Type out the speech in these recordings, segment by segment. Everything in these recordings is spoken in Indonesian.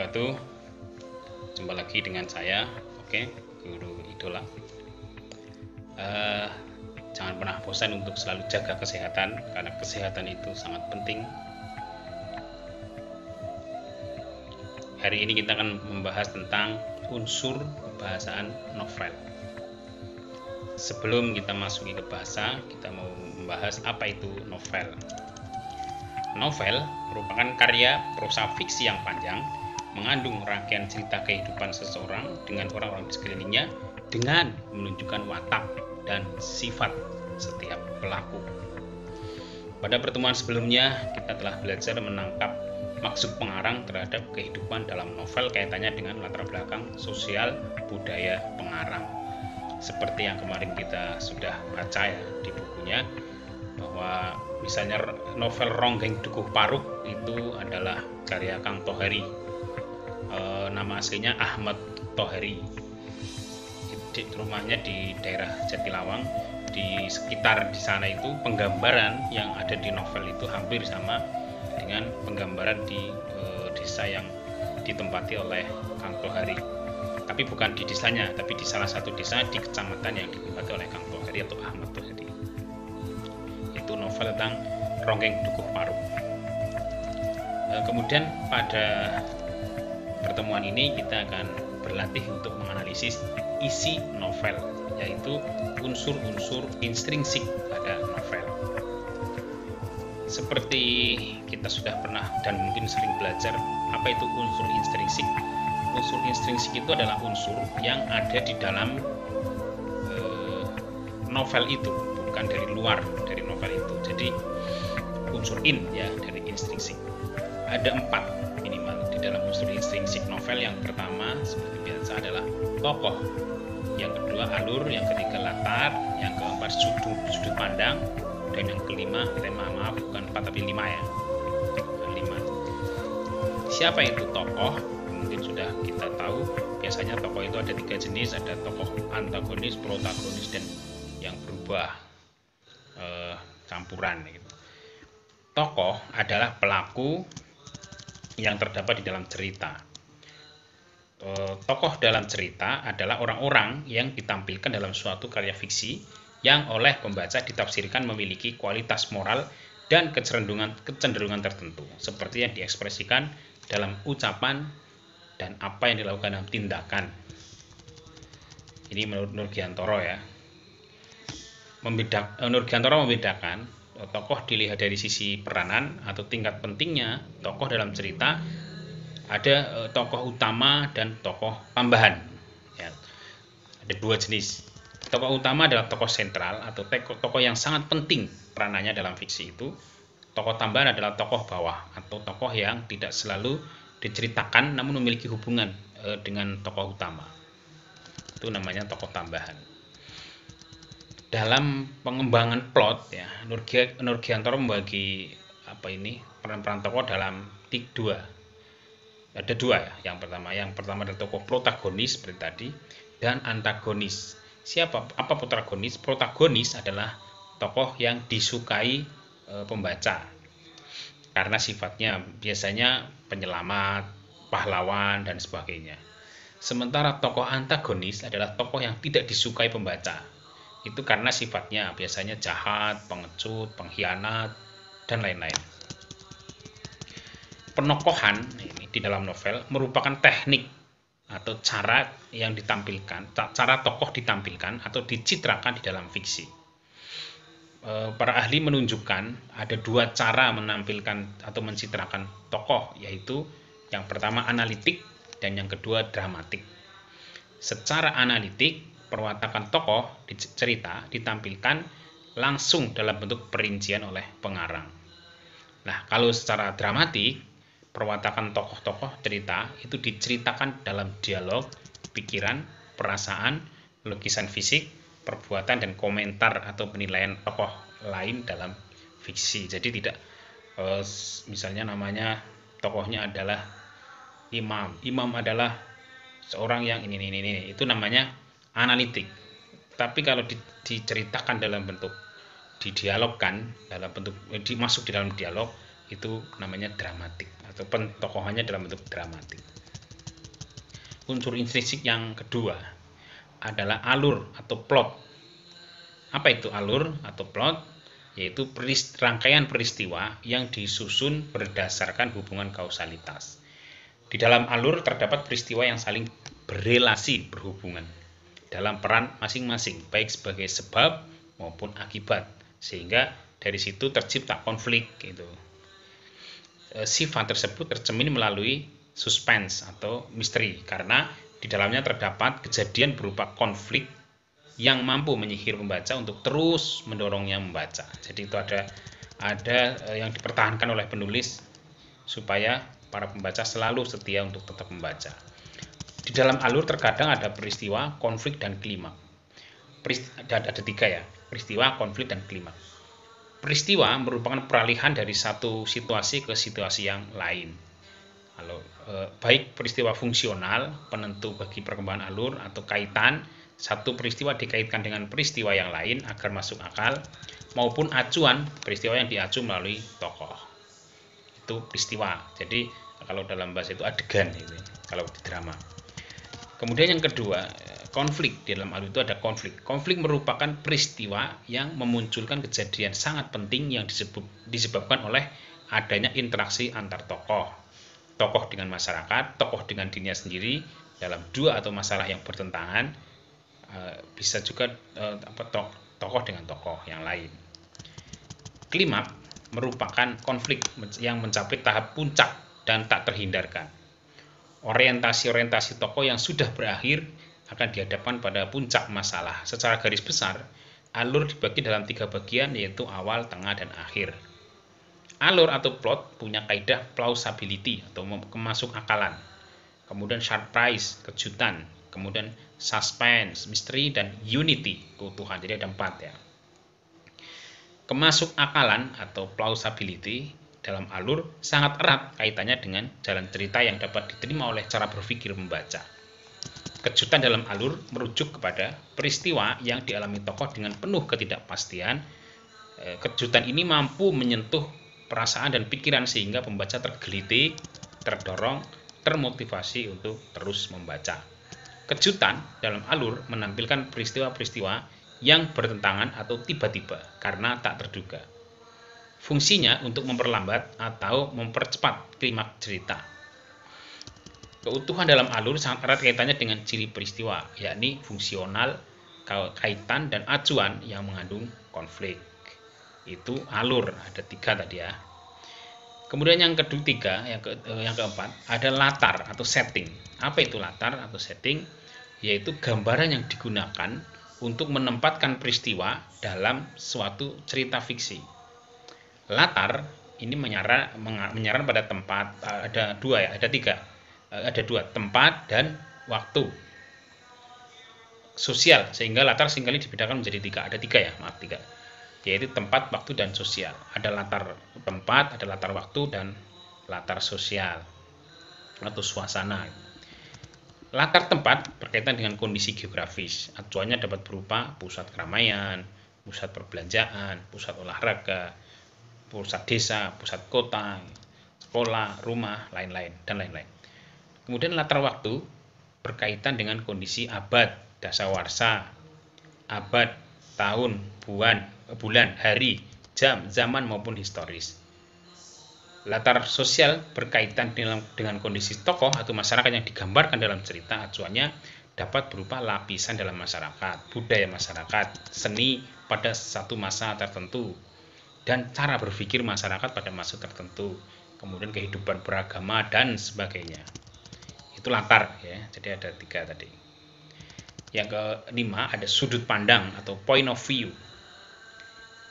wabarakatuh. Jumpa lagi dengan saya, Guru Idola. Jangan pernah bosan untuk selalu jaga kesehatan, karena kesehatan itu sangat penting. Hari ini kita akan membahas tentang unsur kebahasaan novel. Sebelum kita masuki ke bahasa, kita mau membahas apa itu novel. Novel merupakan karya prosa fiksi yang panjang, mengandung rangkaian cerita kehidupan seseorang dengan orang-orang di sekelilingnya dengan menunjukkan watak dan sifat setiap pelaku. Pada pertemuan sebelumnya, kita telah belajar menangkap maksud pengarang terhadap kehidupan dalam novel kaitannya dengan latar belakang sosial budaya pengarang. Seperti yang kemarin kita sudah baca ya di bukunya, bahwa misalnya novel Ronggeng Dukuh Paruk itu adalah karya Kang Tohari. Nama aslinya Ahmad Tohari. Rumahnya di daerah Jatilawang. Di sekitar di sana itu penggambaran yang ada di novel itu hampir sama dengan penggambaran di desa yang ditempati oleh Kang Tohari. Tapi bukan di desanya, tapi di salah satu desa di kecamatan yang ditempati oleh Kang Tohari atau Ahmad Tohari. Itu novel tentang Ronggeng Dukuh Paruk. Kemudian pada pertemuan ini kita akan berlatih untuk menganalisis isi novel, yaitu unsur-unsur intrinsik pada novel. Seperti kita sudah pernah dan mungkin sering belajar, apa itu unsur intrinsik? Unsur intrinsik itu adalah unsur yang ada di dalam novel itu, bukan dari luar dari novel itu. Jadi unsur in ya dari intrinsik. Ada 4 minimal di dalam unsur intrinsik novel. Yang pertama seperti biasa adalah tokoh, yang kedua alur, yang ketiga latar, yang keempat sudut pandang, dan yang kelima, maaf bukan 4 tapi 5 ya. 5. Siapa itu tokoh? Mungkin sudah kita tahu, biasanya tokoh itu ada 3 jenis, ada tokoh antagonis, protagonis, dan yang berubah campuran gitu. Tokoh adalah pelaku yang terdapat di dalam cerita. Tokoh dalam cerita adalah orang-orang yang ditampilkan dalam suatu karya fiksi yang oleh pembaca ditafsirkan memiliki kualitas moral dan kecenderungan tertentu, seperti yang diekspresikan dalam ucapan dan apa yang dilakukan dalam tindakan. Ini menurut Nurgiantoro ya. Nurgiantoro membedakan tokoh dilihat dari sisi peranan atau tingkat pentingnya tokoh dalam cerita. Ada tokoh utama dan tokoh tambahan ya. Ada 2 jenis. Tokoh utama adalah tokoh sentral atau tokoh yang sangat penting peranannya dalam fiksi itu. Tokoh tambahan adalah tokoh bawah atau tokoh yang tidak selalu diceritakan namun memiliki hubungan dengan tokoh utama. Itu namanya tokoh tambahan. Dalam pengembangan plot ya, Nurgiantoro membagi peran-peran tokoh dalam 2. Ada 2 ya. Yang pertama adalah tokoh protagonis seperti tadi, dan antagonis. Apa protagonis? Protagonis adalah tokoh yang disukai pembaca karena sifatnya biasanya penyelamat, pahlawan, dan sebagainya. Sementara tokoh antagonis adalah tokoh yang tidak disukai pembaca. Itu karena sifatnya biasanya jahat, pengecut, pengkhianat, dan lain-lain. Penokohan ini di dalam novel merupakan teknik atau cara yang ditampilkan, cara tokoh ditampilkan atau dicitrakan di dalam fiksi. Para ahli menunjukkan ada 2 cara menampilkan atau mencitrakan tokoh, yaitu yang pertama analitik dan yang kedua dramatik. Secara analitik, perwatakan tokoh di cerita ditampilkan langsung dalam bentuk perincian oleh pengarang. Nah, kalau secara dramatik, perwatakan tokoh-tokoh cerita itu diceritakan dalam dialog, pikiran, perasaan, lukisan fisik, perbuatan, dan komentar atau penilaian tokoh lain dalam fiksi. Jadi tidak misalnya namanya tokohnya adalah Imam. Imam adalah seorang yang ini. Itu namanya analitik. Tapi kalau diceritakan dalam bentuk didialogkan dalam bentuk masuk di dalam dialog, itu namanya dramatik atau pentokohannya dalam bentuk dramatik. unsur intrinsik yang kedua adalah alur atau plot. Apa itu alur atau plot? Yaitu rangkaian peristiwa yang disusun berdasarkan hubungan kausalitas. Di dalam alur terdapat peristiwa yang saling berrelasi, berhubungan dalam peran masing-masing, baik sebagai sebab maupun akibat, sehingga dari situ tercipta konflik gitu. Sifat tersebut tercermin melalui suspense atau misteri, karena di dalamnya terdapat kejadian berupa konflik yang mampu menyihir pembaca untuk terus mendorongnya membaca. Jadi itu ada yang dipertahankan oleh penulis supaya para pembaca selalu setia untuk tetap membaca. Di dalam alur terkadang ada peristiwa, konflik, dan klimaks. Ada tiga ya, peristiwa, konflik, dan klimaks. Peristiwa merupakan peralihan dari satu situasi ke situasi yang lain. Kalau baik peristiwa fungsional, penentu bagi perkembangan alur, atau kaitan, satu peristiwa dikaitkan dengan peristiwa yang lain agar masuk akal, maupun acuan, peristiwa yang diacu melalui tokoh. Itu peristiwa. Jadi kalau dalam bahasa itu adegan itu, kalau di drama. Kemudian yang kedua, konflik. Di dalam alur itu ada konflik. Konflik merupakan peristiwa yang memunculkan kejadian sangat penting yang disebabkan oleh adanya interaksi antar tokoh. Tokoh dengan masyarakat, tokoh dengan dirinya sendiri dalam dua atau masalah yang bertentangan, bisa juga tokoh dengan tokoh yang lain. Klimaks merupakan konflik yang mencapai tahap puncak dan tak terhindarkan. Orientasi tokoh yang sudah berakhir akan dihadapkan pada puncak masalah. Secara garis besar, alur dibagi dalam 3 bagian, yaitu awal, tengah, dan akhir. Alur atau plot punya kaidah plausibility atau kemasuk akalan, kemudian surprise, kejutan, kemudian suspense, misteri, dan unity, keutuhan. Jadi ada 4 ya. Kemasuk akalan atau plausibility dalam alur sangat erat kaitannya dengan jalan cerita yang dapat diterima oleh cara berpikir membaca. Kejutan dalam alur merujuk kepada peristiwa yang dialami tokoh dengan penuh ketidakpastian. Kejutan ini mampu menyentuh perasaan dan pikiran sehingga pembaca tergelitik, terdorong, termotivasi untuk terus membaca. Kejutan dalam alur menampilkan peristiwa-peristiwa yang bertentangan atau tiba-tiba karena tak terduga. Fungsinya untuk memperlambat atau mempercepat klimaks cerita. Keutuhan dalam alur sangat erat kaitannya dengan ciri peristiwa, yakni fungsional, kaitan, dan acuan yang mengandung konflik. Itu alur, ada 3 tadi ya. Kemudian yang ketiga, yang keempat, ada latar atau setting. Apa itu latar atau setting? Yaitu gambaran yang digunakan untuk menempatkan peristiwa dalam suatu cerita fiksi. Latar ini menyaran pada tempat, ada 2 ya, ada 3. Ada 2, tempat dan waktu. Sosial, sehingga latar seringkali dibedakan menjadi 3. Ada 3 ya, maaf 3. Yaitu tempat, waktu, dan sosial. Ada latar tempat, ada latar waktu, dan latar sosial atau suasana. Latar tempat berkaitan dengan kondisi geografis. Acuannya dapat berupa pusat keramaian, pusat perbelanjaan, pusat olahraga, pusat desa, pusat kota, sekolah, rumah, lain-lain, dan lain-lain. Kemudian latar waktu berkaitan dengan kondisi abad, dasawarsa, abad, tahun, bulan, hari, jam, zaman, maupun historis. Latar sosial berkaitan dengan kondisi tokoh atau masyarakat yang digambarkan dalam cerita. Acuannya dapat berupa lapisan dalam masyarakat, budaya masyarakat, seni pada satu masa tertentu, dan cara berpikir masyarakat pada masa tertentu, kemudian kehidupan beragama, dan sebagainya. Itu latar ya, jadi ada 3 tadi. Yang kelima ada sudut pandang atau point of view.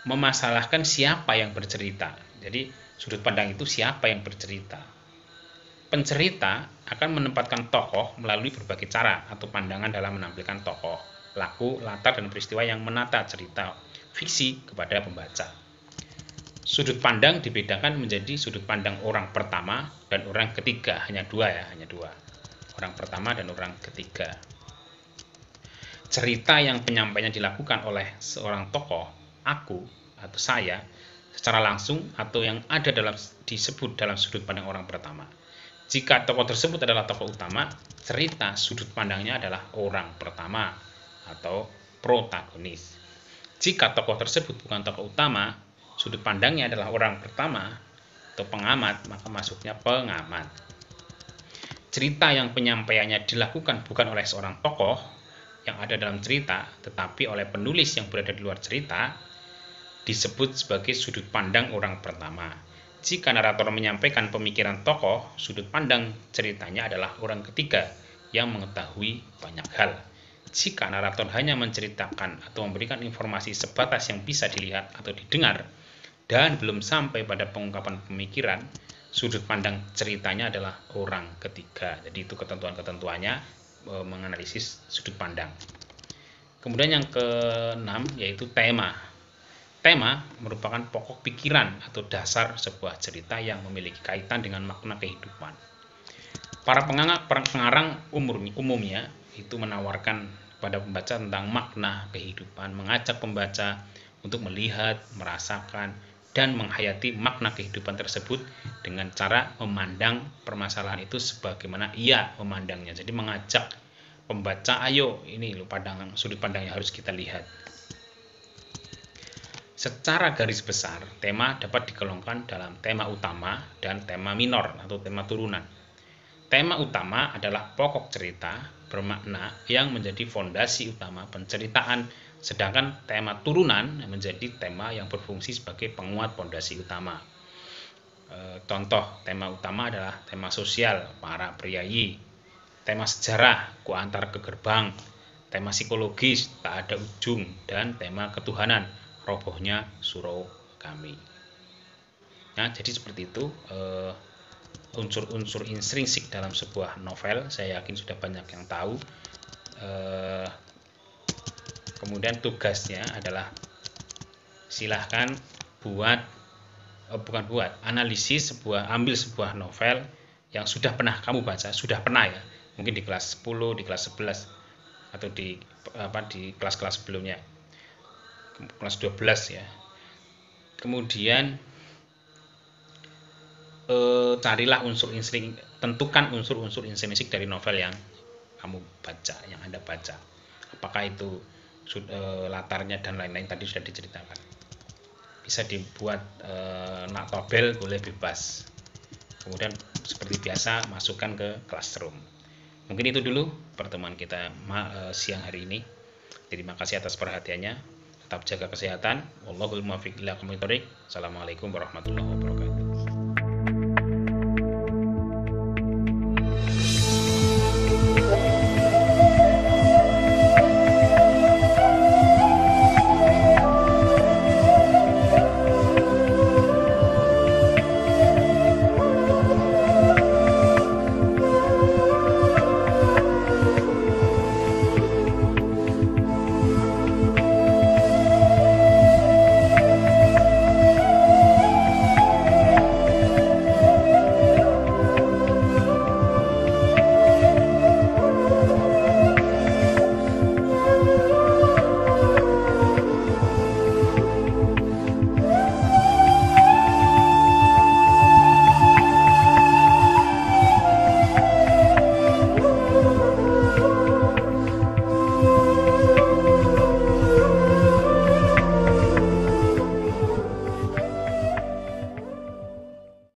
Memasalahkan siapa yang bercerita. Jadi sudut pandang itu siapa yang bercerita. Pencerita akan menempatkan tokoh melalui berbagai cara atau pandangan dalam menampilkan tokoh, laku, latar, dan peristiwa yang menata cerita fiksi kepada pembaca. Sudut pandang dibedakan menjadi sudut pandang orang pertama dan orang ketiga. Hanya 2 ya, hanya 2. Orang pertama dan orang ketiga. Cerita yang penyampaiannya dilakukan oleh seorang tokoh, aku atau saya, secara langsung atau yang ada disebut dalam sudut pandang orang pertama. Jika tokoh tersebut adalah tokoh utama, cerita sudut pandangnya adalah orang pertama atau protagonis. Jika tokoh tersebut bukan tokoh utama, sudut pandangnya adalah orang pertama atau pengamat, maka masuknya pengamat. Cerita yang penyampaiannya dilakukan bukan oleh seorang tokoh yang ada dalam cerita, tetapi oleh penulis yang berada di luar cerita, disebut sebagai sudut pandang orang pertama. Jika narator menyampaikan pemikiran tokoh, sudut pandang ceritanya adalah orang ketiga yang mengetahui banyak hal. Jika narator hanya menceritakan atau memberikan informasi sebatas yang bisa dilihat atau didengar dan belum sampai pada pengungkapan pemikiran, sudut pandang ceritanya adalah orang ketiga. Jadi itu ketentuan-ketentuannya menganalisis sudut pandang. Kemudian yang keenam yaitu tema. Tema merupakan pokok pikiran atau dasar sebuah cerita yang memiliki kaitan dengan makna kehidupan. Para pengarang umumnya itu menawarkan pada pembaca tentang makna kehidupan, mengajak pembaca untuk melihat, merasakan, dan menghayati makna kehidupan tersebut dengan cara memandang permasalahan itu sebagaimana ia memandangnya. Jadi mengajak pembaca, ayo ini loh sudut pandang yang harus kita lihat. Secara garis besar, tema dapat digolongkan dalam tema utama dan tema minor atau tema turunan. Tema utama adalah pokok cerita bermakna yang menjadi fondasi utama penceritaan, sedangkan tema turunan menjadi tema yang berfungsi sebagai penguat fondasi utama. Contoh tema utama adalah tema sosial, para priayi, tema sejarah, ku antar ke gerbang, tema psikologis, tak ada ujung, dan tema ketuhanan, robohnya surau kami. Nah, jadi seperti itu unsur-unsur intrinsik dalam sebuah novel. Saya yakin sudah banyak yang tahu. Kemudian tugasnya adalah silahkan analisis ambil sebuah novel yang sudah pernah kamu baca, sudah pernah ya, mungkin di kelas 10, di kelas 11 atau di kelas-kelas sebelumnya, kelas 12 ya. Kemudian carilah tentukan unsur-unsur intrinsik dari novel yang kamu baca, yang Anda baca. Apakah itu latarnya dan lain-lain tadi sudah diceritakan. Bisa dibuat tabel, boleh bebas. Kemudian seperti biasa masukkan ke classroom. Mungkin itu dulu pertemuan kita siang hari ini. Terima kasih atas perhatiannya. Tetap jaga kesehatan. Wallahul muwaffiq ila aqwamit thoriq. Assalamualaikum warahmatullahi wabarakatuh.